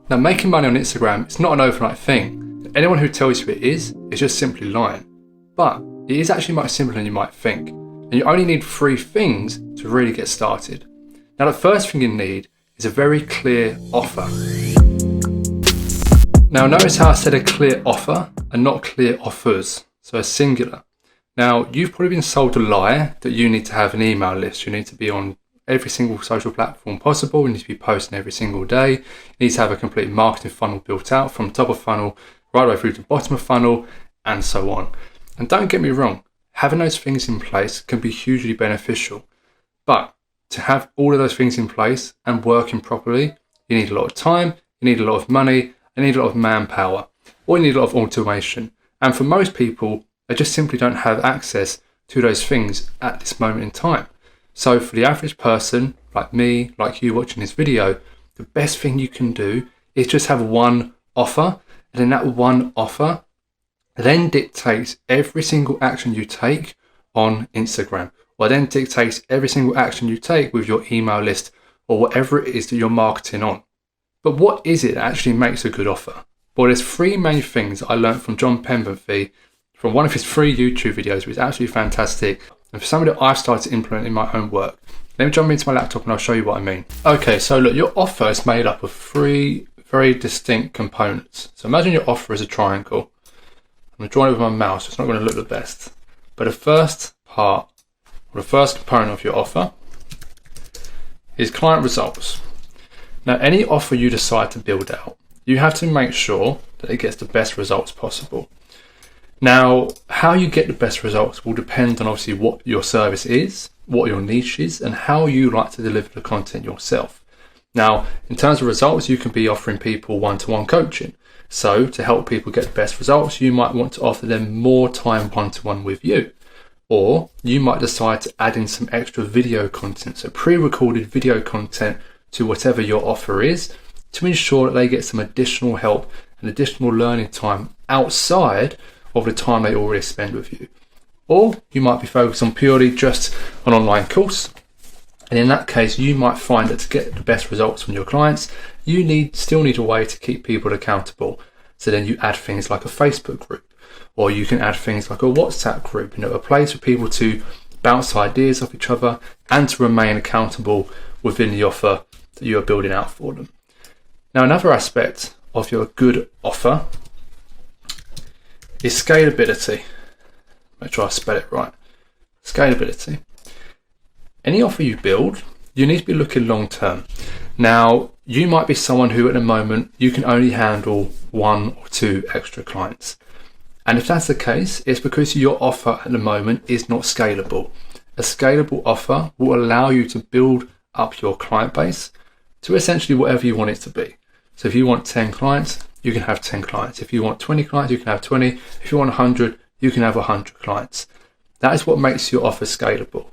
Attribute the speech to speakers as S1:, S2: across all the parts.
S1: Now, making money on Instagram is not an overnight thing. Anyone who tells you it is just simply lying. But it is actually much simpler than you might think. And you only need 3 things to really get started. Now, the first thing you need is a very clear offer. Now, notice how I said a clear offer and not clear offers, so a singular. Now, you've probably been sold a lie that you need to have an email list. You need to be on every single social platform possible. You need to be posting every single day. You need to have a complete marketing funnel built out from top of funnel right the way through to bottom of funnel and so on. And don't get me wrong, having those things in place can be hugely beneficial. But to have all of those things in place and working properly, you need a lot of time, you need a lot of money, you need a lot of manpower, or you need a lot of automation. And for most people, they just simply don't have access to those things at this moment in time. So for the average person, like me, like you watching this video, the best thing you can do is just have one offer, and then that one offer then dictates every single action you take on Instagram, or then dictates every single action you take with your email list or whatever it is that you're marketing on. But what is it that actually makes a good offer? Well, there's 3 main things that I learned from John Penberthy from one of his free YouTube videos, which is absolutely fantastic. And for something that I've started to implement in my own work. Let me jump into my laptop and I'll show you what I mean. Okay, so look, your offer is made up of 3 very distinct components. So imagine your offer is a triangle. I'm going to draw it with my mouse, so it's not going to look the best. But the first part, or the first component of your offer is client results. Now, any offer you decide to build out, you have to make sure that it gets the best results possible. Now, how you get the best results will depend on obviously what your service is, what your niche is, and how you like to deliver the content yourself. Now, in terms of results, you can be offering people one-to-one coaching. So to help people get the best results, you might want to offer them more time one-to-one with you. Or you might decide to add in some extra video content, so pre-recorded video content to whatever your offer is, to ensure that they get some additional help and additional learning time outside of the time they already spend with you. Or you might be focused on purely just an online course. And in that case, you might find that to get the best results from your clients, you still need a way to keep people accountable. So then you add things like a Facebook group, or you can add things like a WhatsApp group, a place for people to bounce ideas off each other and to remain accountable within the offer that you are building out for them. Now, another aspect of your good offer is scalability. Make sure I spell it right. Scalability. Any offer you build, you need to be looking long term. Now, you might be someone who at the moment you can only handle 1 or 2 extra clients. And if that's the case, it's because your offer at the moment is not scalable. A scalable offer will allow you to build up your client base to essentially whatever you want it to be. So if you want 10 clients, you can have 10 clients. If you want 20 clients, you can have 20. If you want 100, you can have 100 clients. That is what makes your offer scalable.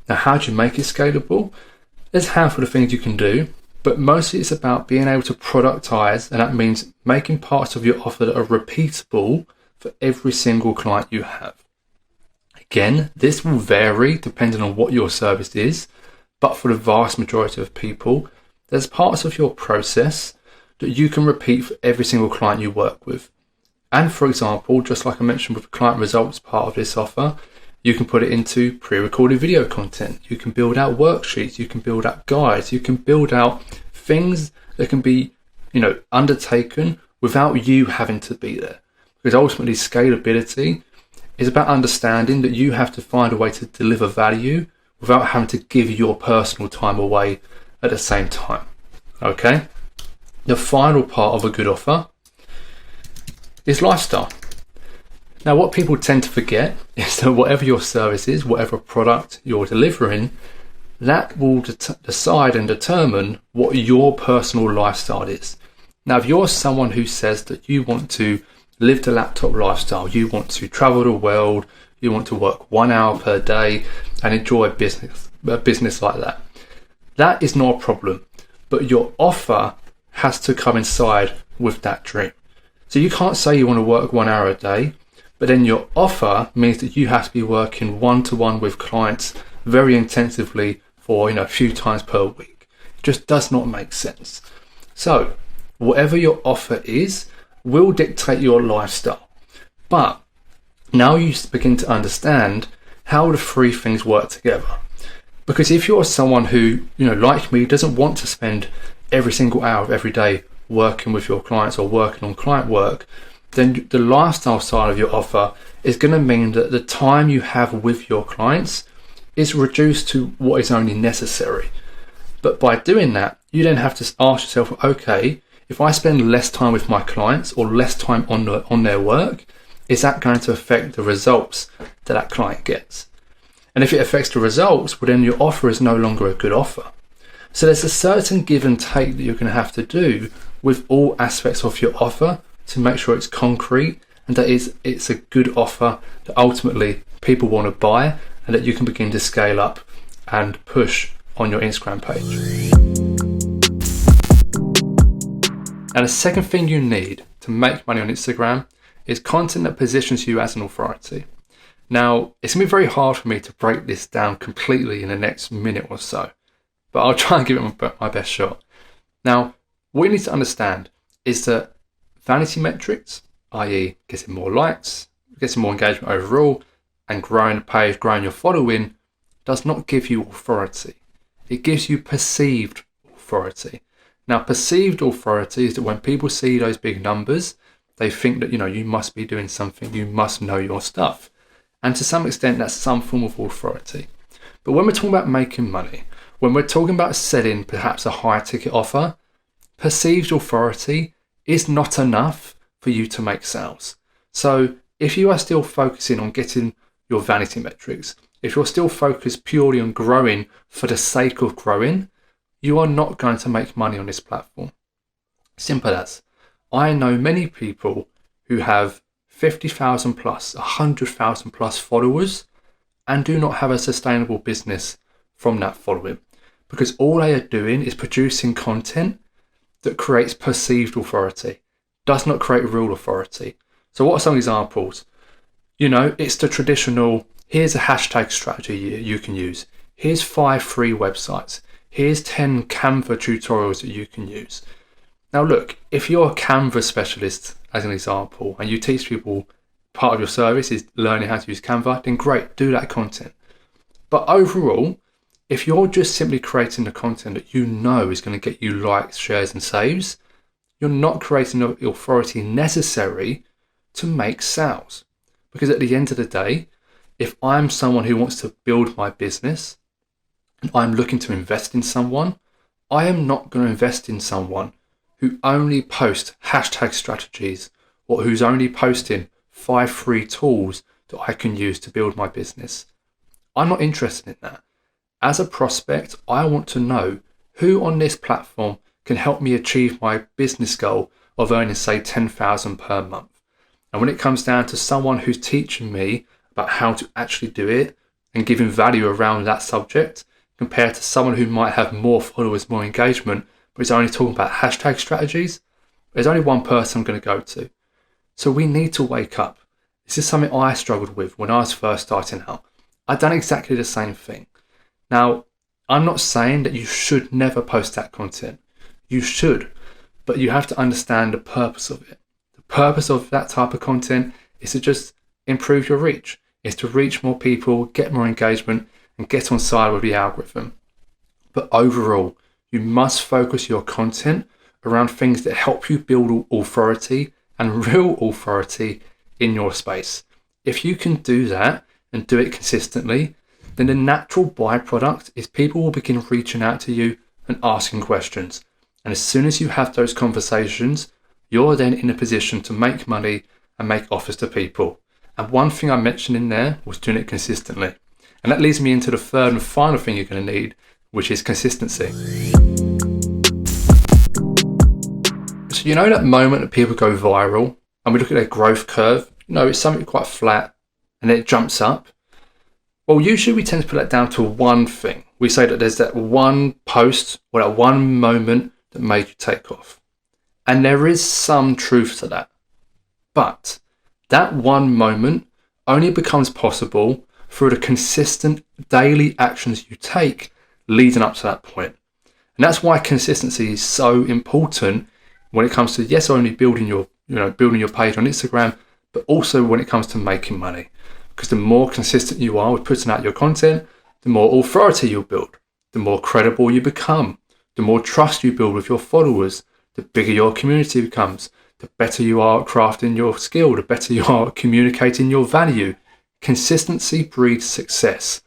S1: Now, how do you make it scalable? There's a handful of things you can do, but mostly it's about being able to productize, and that means making parts of your offer that are repeatable for every single client you have. Again, this will vary depending on what your service is, but for the vast majority of people, there's parts of your process that you can repeat for every single client you work with. And for example, just like I mentioned with the client results part of this offer, you can put it into pre-recorded video content. You can build out worksheets. You can build out guides. You can build out things that can be, undertaken without you having to be there. Because ultimately, scalability is about understanding that you have to find a way to deliver value without having to give your personal time away at the same time. Okay? The final part of a good offer is lifestyle. Now, what people tend to forget is that whatever your service is, whatever product you're delivering, that will decide and determine what your personal lifestyle is. Now, if you're someone who says that you want to live the laptop lifestyle, you want to travel the world, you want to work 1 hour per day and enjoy a business like that, that is not a problem. But your offer has to coincide with that dream. So you can't say you want to work 1 hour a day, but then your offer means that you have to be working one-to-one with clients very intensively for a few times per week. It just does not make sense. So whatever your offer is will dictate your lifestyle. But now you begin to understand how the three things work together. Because if you're someone who, like me, doesn't want to spend every single hour of every day working with your clients or working on client work, then the lifestyle side of your offer is going to mean that the time you have with your clients is reduced to what is only necessary. But by doing that, you then have to ask yourself, okay, if I spend less time with my clients or less time on their work, is that going to affect the results that client gets? And if it affects the results, well, then your offer is no longer a good offer. So there's a certain give and take that you're going to have to do with all aspects of your offer to make sure it's concrete and that it's a good offer that ultimately people want to buy and that you can begin to scale up and push on your Instagram page. Now, the second thing you need to make money on Instagram is content that positions you as an authority. Now, it's going to be very hard for me to break this down completely in the next minute or so, but I'll try and give it my best shot. Now, what you need to understand is that vanity metrics, i.e. getting more likes, getting more engagement overall, and growing the page, growing your following, does not give you authority. It gives you perceived authority. Now, perceived authority is that when people see those big numbers, they think that, you must be doing something, you must know your stuff. And to some extent, that's some form of authority. But when we're talking about making money, when we're talking about selling perhaps a high ticket offer, perceived authority is not enough for you to make sales. So if you are still focusing on getting your vanity metrics, if you're still focused purely on growing for the sake of growing, you are not going to make money on this platform. Simple as. I know many people who have 50,000 plus, 100,000 plus followers and do not have a sustainable business from that following, because all they are doing is producing content that creates perceived authority, does not create real authority. So what are some examples? It's the traditional, here's a hashtag strategy you can use. Here's 5 free websites. Here's 10 Canva tutorials that you can use. Now look, if you're a Canva specialist, as an example, and you teach people part of your service is learning how to use Canva, then great, do that content. But overall, if you're just simply creating the content that you know is going to get you likes, shares, and saves, you're not creating the authority necessary to make sales. Because at the end of the day, if I'm someone who wants to build my business and I'm looking to invest in someone, I am not going to invest in someone who only posts hashtag strategies or who's only posting 5 free tools that I can use to build my business. I'm not interested in that. As a prospect, I want to know who on this platform can help me achieve my business goal of earning, say, 10,000 per month. And when it comes down to someone who's teaching me about how to actually do it and giving value around that subject, compared to someone who might have more followers, more engagement, but is only talking about hashtag strategies, there's only one person I'm going to go to. So we need to wake up. This is something I struggled with when I was first starting out. I've done exactly the same thing. Now, I'm not saying that you should never post that content. You should, but you have to understand the purpose of it. The purpose of that type of content is to just improve your reach. It's to reach more people, get more engagement, and get on side with the algorithm. But overall, you must focus your content around things that help you build authority and real authority in your space. If you can do that and do it consistently, then the natural byproduct is people will begin reaching out to you and asking questions. And as soon as you have those conversations, you're then in a position to make money and make offers to people. And one thing I mentioned in there was doing it consistently. And that leads me into the third and final thing you're going to need, which is consistency. So that moment that people go viral and we look at their growth curve, it's something quite flat and then it jumps up. Well, usually we tend to put that down to one thing. We say that there's that one post or that one moment that made you take off. And there is some truth to that. But that one moment only becomes possible through the consistent daily actions you take leading up to that point. And that's why consistency is so important when it comes to, yes, only building your page on Instagram, but also when it comes to making money. Because the more consistent you are with putting out your content, the more authority you'll build, the more credible you become, the more trust you build with your followers, the bigger your community becomes, the better you are at crafting your skill, the better you are at communicating your value. Consistency breeds success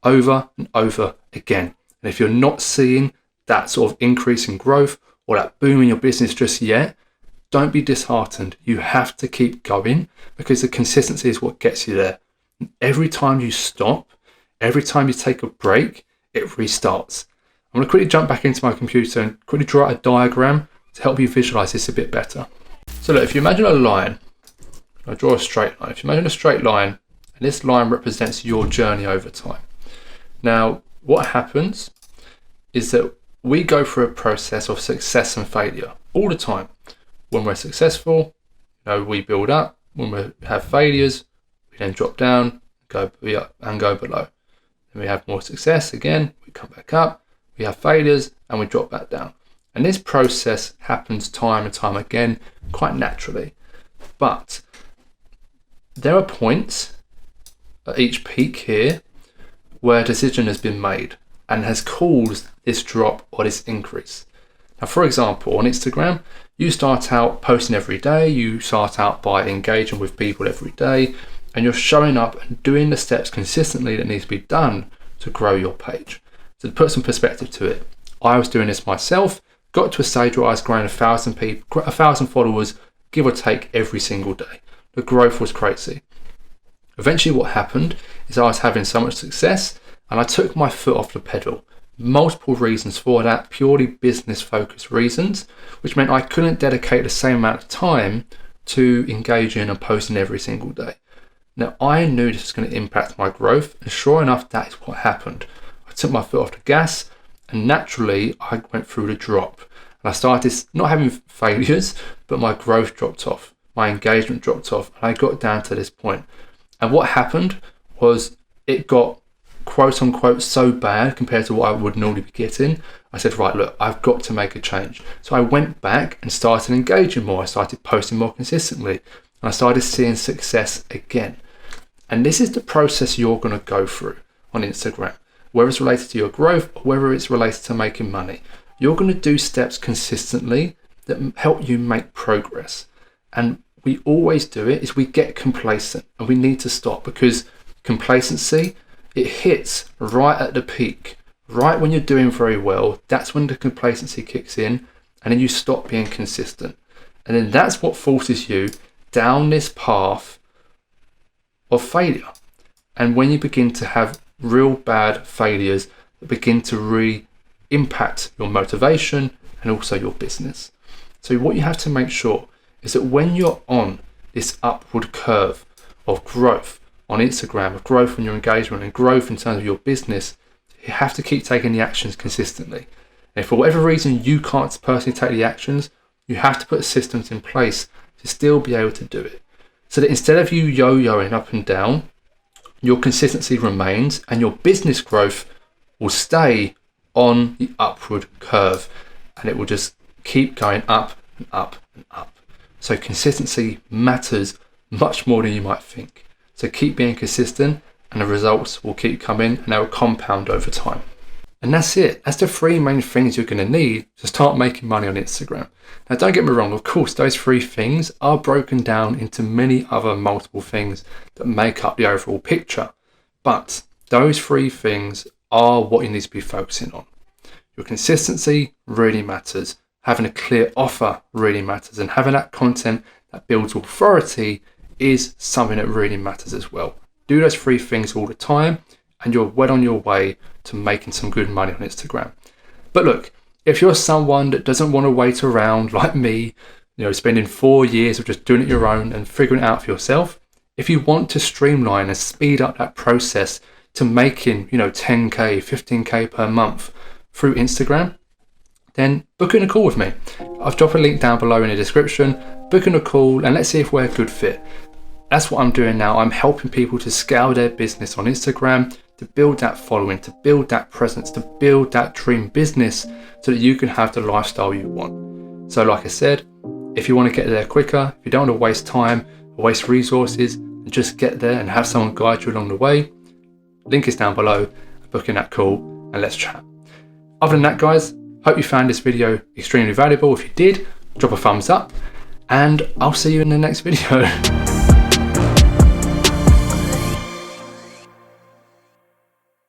S1: over and over again. And if you're not seeing that sort of increase in growth or that boom in your business just yet, don't be disheartened. You have to keep going, because the consistency is what gets you there. And every time you stop, every time you take a break, it restarts. I'm going to quickly jump back into my computer and quickly draw out a diagram to help you visualize this a bit better. So look, if you imagine a line, I'll draw a straight line. If you imagine a straight line, and this line represents your journey over time. Now, what happens is that we go through a process of success and failure all the time. When we're successful, we build up. When we have failures, we then drop down, go up and go below. Then we have more success again, we come back up. We have failures and we drop back down. And this process happens time and time again, quite naturally. But there are points at each peak here where a decision has been made and has caused this drop or this increase. Now, for example, on Instagram, you start out posting every day, you start out by engaging with people every day, and you're showing up and doing the steps consistently that needs to be done to grow your page. So to put some perspective to it, I was doing this myself, got to a stage where I was growing 1,000 followers, give or take, every single day. The growth was crazy. Eventually what happened is I was having so much success and I took my foot off the pedal. Multiple reasons for that, purely business focused reasons, which meant I couldn't dedicate the same amount of time to engaging and posting every single day. Now, I knew this was going to impact my growth, and sure enough, that is what happened. I took my foot off the gas, and naturally, I went through the drop. And I started not having failures, but my growth dropped off, my engagement dropped off, and I got down to this point. And what happened was it got quote unquote so bad compared to what I would normally be getting. I said, right, look, I've got to make a change. So I went back and started engaging more. I started posting more consistently, and I started seeing success again. And this is the process you're going to go through on Instagram, whether it's related to your growth or whether it's related to making money. You're going to do steps consistently that help you make progress. And we always do it is we get complacent, and we need to stop, because complacency, it hits right at the peak, right when you're doing very well. That's when the complacency kicks in, and then you stop being consistent. And then that's what forces you down this path of failure. And when you begin to have real bad failures that begin to really impact your motivation and also your business. So what you have to make sure is that when you're on this upward curve of growth on Instagram, of growth in your engagement and growth in terms of your business, you have to keep taking the actions consistently. And if for whatever reason you can't personally take the actions, you have to put systems in place to still be able to do it. So that instead of you yo-yoing up and down, your consistency remains and your business growth will stay on the upward curve, and it will just keep going up and up and up. So consistency matters much more than you might think. So keep being consistent and the results will keep coming, and they will compound over time. And that's it. That's the three main things you're going to need to start making money on Instagram. Now, don't get me wrong. Of course, those three things are broken down into many other multiple things that make up the overall picture. But those three things are what you need to be focusing on. Your consistency really matters. Having a clear offer really matters. And having that content that builds authority is something that really matters as well. Do those three things all the time, and you're well on your way to making some good money on Instagram. But look, if you're someone that doesn't want to wait around like me, spending 4 years of just doing it your own and figuring it out for yourself, if you want to streamline and speed up that process to making, 10K, 15K per month through Instagram, then book in a call with me. I've dropped a link down below in the description. Book in a call and let's see if we're a good fit. That's what I'm doing now. I'm helping people to scale their business on Instagram, to build that following, to build that presence, to build that dream business so that you can have the lifestyle you want. So like I said, if you want to get there quicker, if you don't want to waste time or waste resources, and just get there and have someone guide you along the way, link is down below, book in that call and let's chat. Other than that, guys, hope you found this video extremely valuable. If you did, drop a thumbs up and I'll see you in the next video.